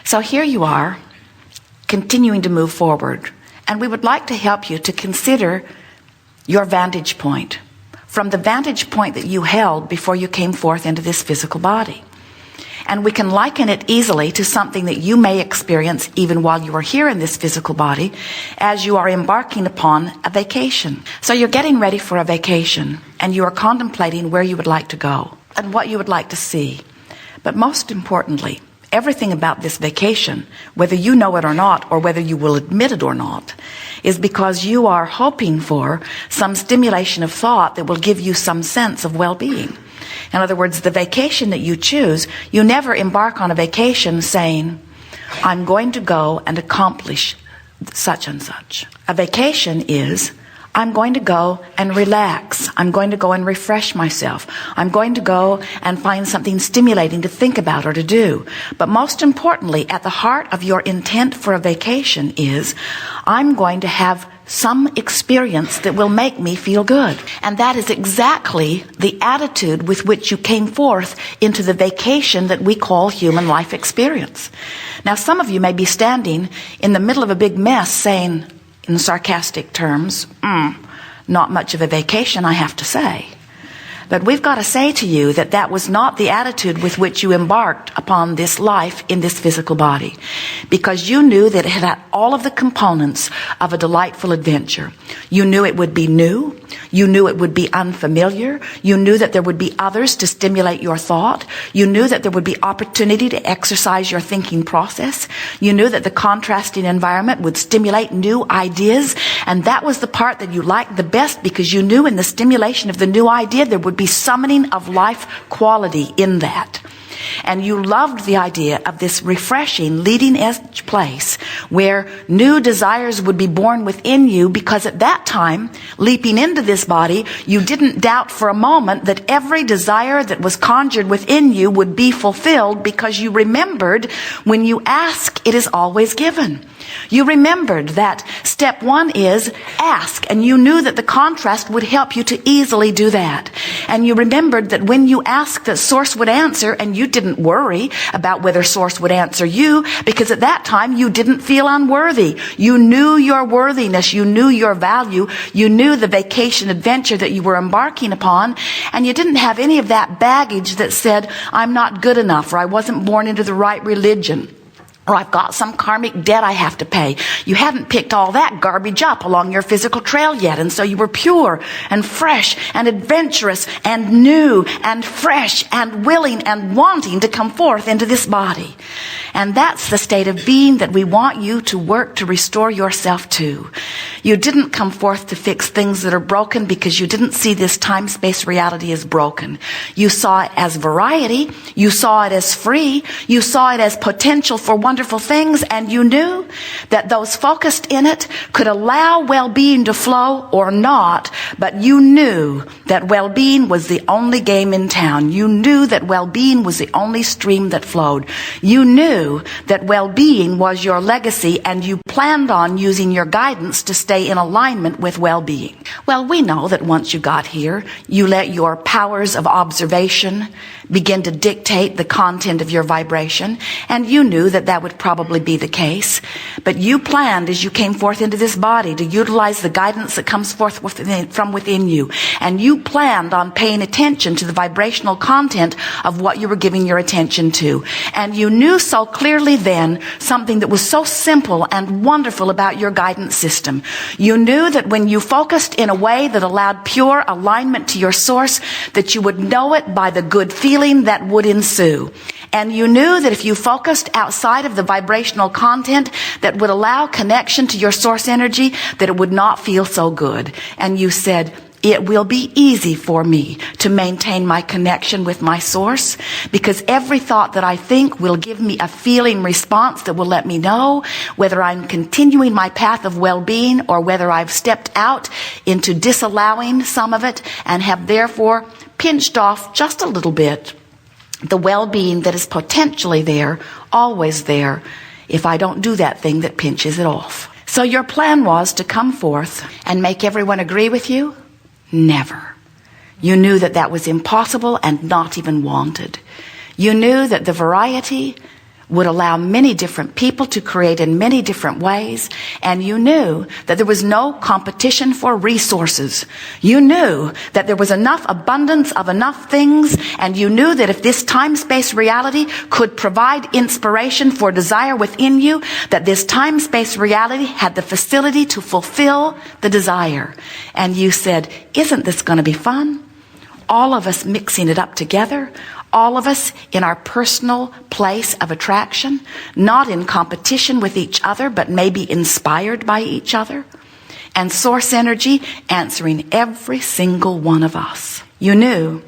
So here you are, continuing to move forward. And we would like to help you to consider your vantage point from the vantage point that you held before you came forth into this physical body. And we can liken it easily to something that you may experience even while you are here in this physical body as you are embarking upon a vacation. So you're getting ready for a vacation and you are contemplating where you would like to go and what you would like to see. But most importantly, everything about this vacation, whether you know it or not, or whether you will admit it or not, is because you are hoping for some stimulation of thought that will give you some sense of well-being. In other words, the vacation that you choose, you never embark on a vacation saying, I'm going to go and accomplish such and such. A vacation is, I'm going to go and relax. I'm going to go and refresh myself. I'm going to go and find something stimulating to think about or to do. But most importantly, at the heart of your intent for a vacation is, I'm going to have some experience that will make me feel good. And that is exactly the attitude with which you came forth into the vacation that we call human life experience. Now, some of you may be standing in the middle of a big mess saying, in sarcastic terms, not much of a vacation, I have to say. But we've got to say to you that that was not the attitude with which you embarked upon this life in this physical body, because you knew that it had all of the components of a delightful adventure. You knew it would be new. You knew it would be unfamiliar. You knew that there would be others to stimulate your thought. You knew that there would be opportunity to exercise your thinking process. You knew that the contrasting environment would stimulate new ideas. And that was the part that you liked the best, because you knew in the stimulation of the new idea there would be summoning of life quality in that. And you loved the idea of this refreshing, leading edge place where new desires would be born within you, because at that time, leaping into this body, you didn't doubt for a moment that every desire that was conjured within you would be fulfilled, because you remembered when you ask, it is always given. You remembered that step one is ask, and you knew that the contrast would help you to easily do that. And you remembered that when you asked, that Source would answer, and you didn't worry about whether Source would answer you, because at that time you didn't feel unworthy. You knew your worthiness, you knew your value, you knew the vacation adventure that you were embarking upon, and you didn't have any of that baggage that said, I'm not good enough, or I wasn't born into the right religion, or I've got some karmic debt I have to pay. You hadn't picked all that garbage up along your physical trail yet, and so you were pure and fresh and adventurous and new and fresh and willing and wanting to come forth into this body. And that's the state of being that we want you to work to restore yourself to. You didn't come forth to fix things that are broken because you didn't see this time-space reality as broken. You saw it as variety. You saw it as free. You saw it as potential for wonderful things, and you knew that those focused in it could allow well-being to flow or not, but you knew that well-being was the only game in town. You knew that well-being was the only stream that flowed. You knew that well-being was your legacy, and you planned on using your guidance to stay in alignment with well-being. Well, we know that once you got here, you let your powers of observation begin to dictate the content of your vibration, and you knew that that would probably be the case. But you planned, as you came forth into this body, to utilize the guidance that comes forth from within you. And you planned on paying attention to the vibrational content of what you were giving your attention to. And you knew so clearly then something that was so simple and wonderful about your guidance system. You knew that when you focused in a way that allowed pure alignment to your source, that you would know it by the good feeling that would ensue. And you knew that if you focused outside of the vibrational content that would allow connection to your source energy, that it would not feel so good. And you said, it will be easy for me to maintain my connection with my source, because every thought that I think will give me a feeling response that will let me know whether I'm continuing my path of well-being or whether I've stepped out into disallowing some of it and have therefore pinched off just a little bit the well-being that is potentially there, always there, if I don't do that thing that pinches it off. So your plan was to come forth and make everyone agree with you? Never. You knew that that was impossible and not even wanted. You knew that the variety would allow many different people to create in many different ways, and you knew that there was no competition for resources. You knew that there was enough abundance of enough things, and you knew that if this time-space reality could provide inspiration for desire within you, that this time-space reality had the facility to fulfill the desire. And you said, isn't this going to be fun? All of us mixing it up together, all of us in our personal place of attraction, not in competition with each other, but maybe inspired by each other, and source energy answering every single one of us. You knew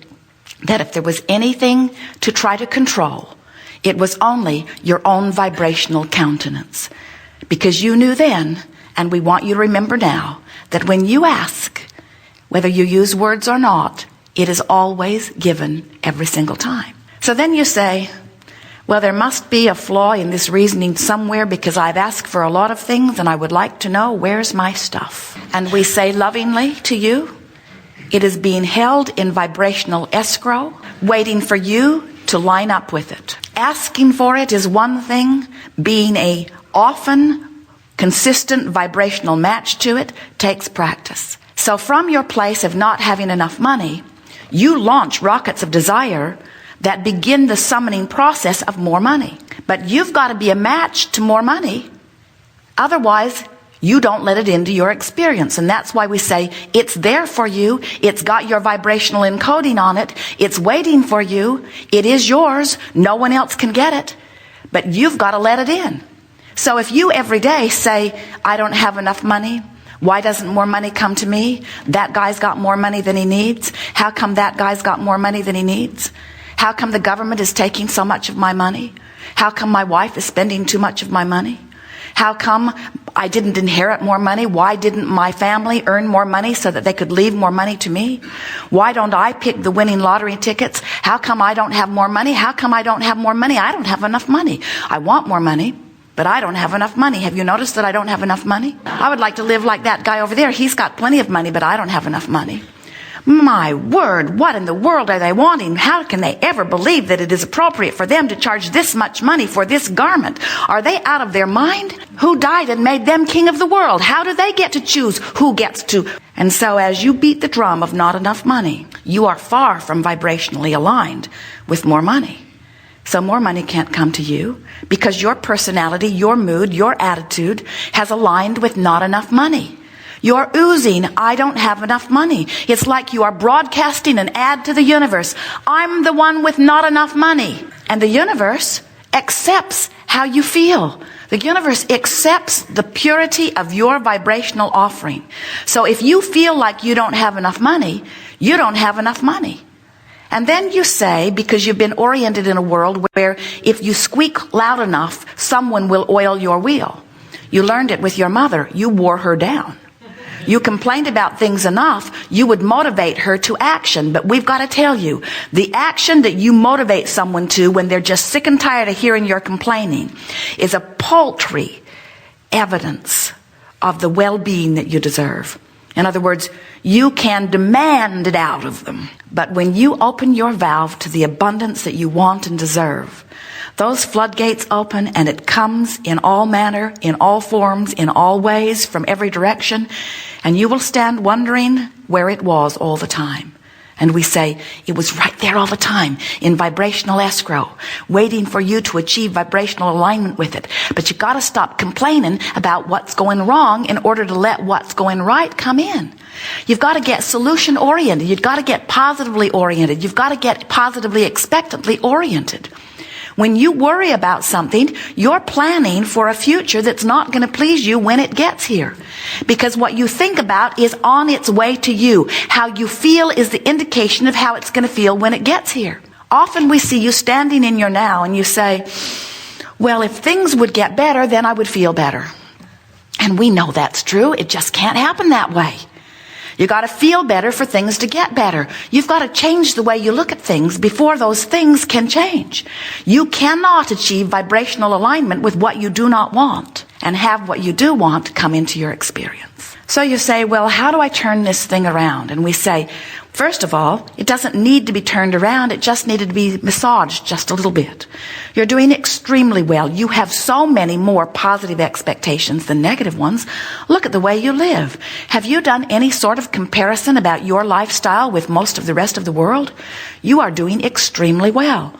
that if there was anything to try to control, it was only your own vibrational countenance. Because you knew then, and we want you to remember now, that when you ask, whether you use words or not, it is always given every single time. So then you say, well, there must be a flaw in this reasoning somewhere because I've asked for a lot of things and I would like to know where's my stuff. And we say lovingly to you, it is being held in vibrational escrow, waiting for you to line up with it. Asking for it is one thing, being a often consistent vibrational match to it takes practice. So from your place of not having enough money, you launch rockets of desire that begin the summoning process of more money. But you've got to be a match to more money. Otherwise, you don't let it into your experience. And that's why we say it's there for you. It's got your vibrational encoding on it. It's waiting for you. It is yours. No one else can get it. But you've got to let it in. So if you every day say, I don't have enough money, why doesn't more money come to me? That guy's got more money than he needs. How come that guy's got more money than he needs? How come the government is taking so much of my money? How come my wife is spending too much of my money? How come I didn't inherit more money? Why didn't my family earn more money so that they could leave more money to me? Why don't I pick the winning lottery tickets? How come I don't have more money? How come I don't have more money? I don't have enough money. I want more money, but I don't have enough money. Have you noticed that I don't have enough money? I would like to live like that guy over there. He's got plenty of money, but I don't have enough money. My word, what in the world are they wanting? How can they ever believe that it is appropriate for them to charge this much money for this garment? Are they out of their mind? Who died and made them king of the world? How do they get to choose who gets to? And so as you beat the drum of not enough money, you are far from vibrationally aligned with more money. So more money can't come to you because your personality, your mood, your attitude has aligned with not enough money. You're oozing, I don't have enough money. It's like you are broadcasting an ad to the universe. I'm the one with not enough money. And the universe accepts how you feel. The universe accepts the purity of your vibrational offering. So if you feel like you don't have enough money, you don't have enough money. And then you say, because you've been oriented in a world where if you squeak loud enough, someone will oil your wheel. You learned it with your mother. You wore her down. You complained about things enough, you would motivate her to action. But we've got to tell you, the action that you motivate someone to when they're just sick and tired of hearing your complaining is a paltry evidence of the well-being that you deserve. In other words, you can demand it out of them. But when you open your valve to the abundance that you want and deserve, those floodgates open and it comes in all manner, in all forms, in all ways, from every direction. And you will stand wondering where it was all the time. And we say, it was right there all the time in vibrational escrow, waiting for you to achieve vibrational alignment with it. But you got to stop complaining about what's going wrong in order to let what's going right come in. You've got to get solution oriented. You've got to get positively oriented. You've got to get positively expectantly oriented. When you worry about something, you're planning for a future that's not going to please you when it gets here. Because what you think about is on its way to you. How you feel is the indication of how it's going to feel when it gets here. Often we see you standing in your now and you say, well, if things would get better, then I would feel better. And we know that's true. It just can't happen that way. You got to feel better for things to get better. You've got to change the way you look at things before those things can change. You cannot achieve vibrational alignment with what you do not want. and have what you do want come into your experience. So you say, well, how do I turn this thing around? And we say, first of all, it doesn't need to be turned around. It just needed to be massaged just a little bit. You're doing extremely well. You have so many more positive expectations than negative ones. Look at the way you live. Have you done any sort of comparison about your lifestyle with most of the rest of the world? You are doing extremely well.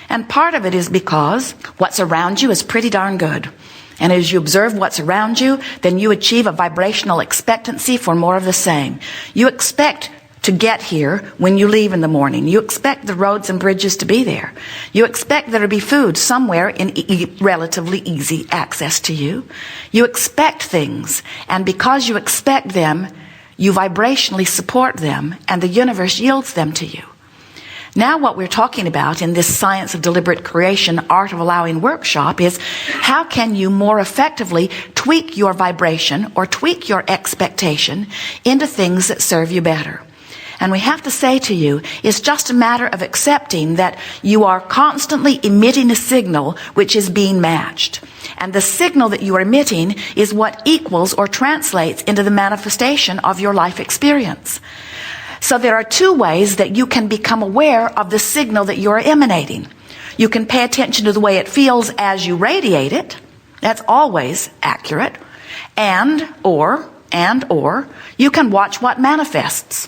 And part of it is because what's around you is pretty darn good. And as you observe what's around you, then you achieve a vibrational expectancy for more of the same. You expect to get here when you leave in the morning. You expect the roads and bridges to be there. You expect there to be food somewhere in relatively easy access to you. You expect things, and because you expect them, you vibrationally support them, and the universe yields them to you. Now what we're talking about in this Science of Deliberate Creation, Art of Allowing workshop is how can you more effectively tweak your vibration or tweak your expectation into things that serve you better. And we have to say to you, it's just a matter of accepting that you are constantly emitting a signal which is being matched. And the signal that you are emitting is what equals or translates into the manifestation of your life experience. So there are two ways that you can become aware of the signal that you're emanating. You can pay attention to the way it feels as you radiate it. That's always accurate. And or you can watch what manifests.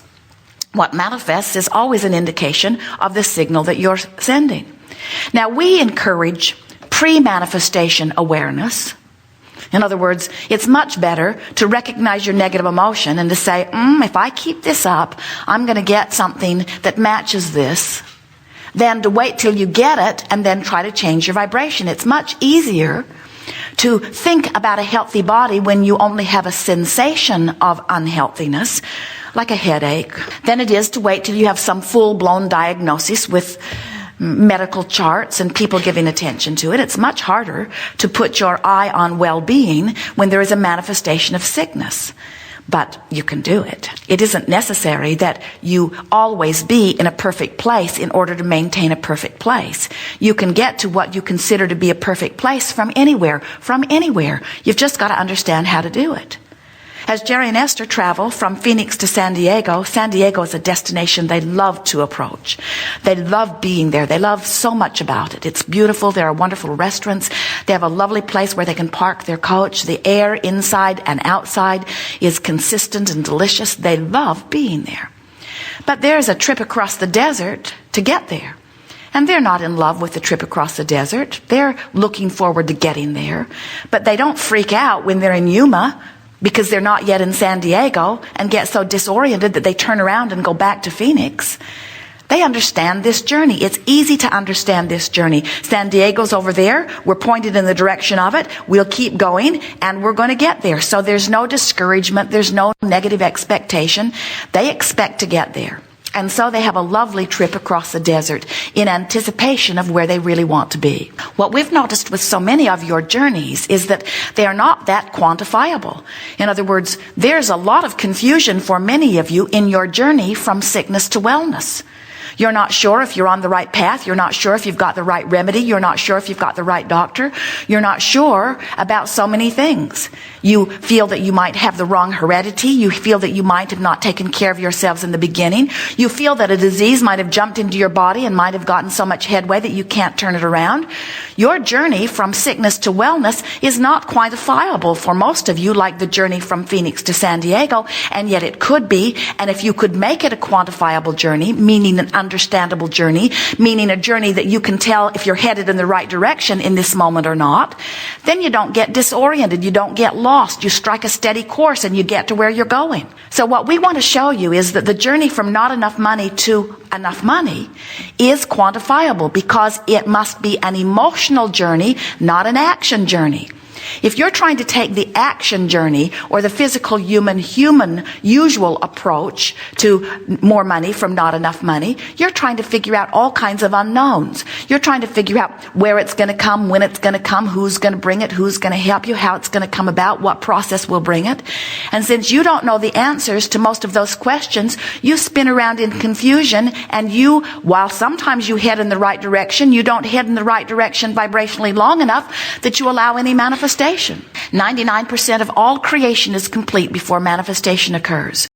What manifests is always an indication of the signal that you're sending. Now, we encourage pre-manifestation awareness. In other words, it's much better to recognize your negative emotion and to say, if I keep this up, I'm going to get something that matches this, than to wait till you get it and then try to change your vibration. It's much easier to think about a healthy body when you only have a sensation of unhealthiness, like a headache, than it is to wait till you have some full-blown diagnosis with medical charts and people giving attention to it. It's much harder to put your eye on well-being when there is a manifestation of sickness. But you can do it. It isn't necessary that you always be in a perfect place in order to maintain a perfect place. You can get to what you consider to be a perfect place from anywhere. You've just got to understand how to do it. As Jerry and Esther travel from Phoenix to San Diego is a destination they love to approach. They love being there. They love so much about it. It's beautiful. There are wonderful restaurants. They have a lovely place where they can park their coach. The air inside and outside is consistent and delicious. They love being there. But there's a trip across the desert to get there. And they're not in love with the trip across the desert. They're looking forward to getting there. But they don't freak out when they're in Yuma because they're not yet in San Diego and get so disoriented that they turn around and go back to Phoenix. They understand this journey. It's easy to understand this journey. San Diego's over there. We're pointed in the direction of it. We'll keep going and we're going to get there. So there's no discouragement. There's no negative expectation. They expect to get there. And so they have a lovely trip across the desert in anticipation of where they really want to be. What we've noticed with so many of your journeys is that they are not that quantifiable. In other words, there's a lot of confusion for many of you in your journey from sickness to wellness. You're not sure if you're on the right path. You're not sure if you've got the right remedy. You're not sure if you've got the right doctor. You're not sure about so many things. You feel that you might have the wrong heredity. You feel that you might have not taken care of yourselves in the beginning. You feel that a disease might have jumped into your body and might have gotten so much headway that you can't turn it around. Your journey from sickness to wellness is not quantifiable for most of you, like the journey from Phoenix to San Diego, and yet it could be. And if you could make it a quantifiable journey, meaning an understandable journey, meaning a journey that you can tell if you're headed in the right direction in this moment or not, then you don't get disoriented, you don't get lost, you strike a steady course and you get to where you're going. So what we want to show you is that the journey from not enough money to enough money is quantifiable because it must be an emotional journey, not an action journey. If you're trying to take the action journey or the physical human usual approach to more money from not enough money, you're trying to figure out all kinds of unknowns. You're trying to figure out where it's going to come, when it's going to come, who's going to bring it, who's going to help you, how it's going to come about, what process will bring it. And since you don't know the answers to most of those questions, you spin around in confusion, and you, while sometimes you head in the right direction, you don't head in the right direction vibrationally long enough that you allow any manifestation manifestation. 99% of all creation is complete before manifestation occurs.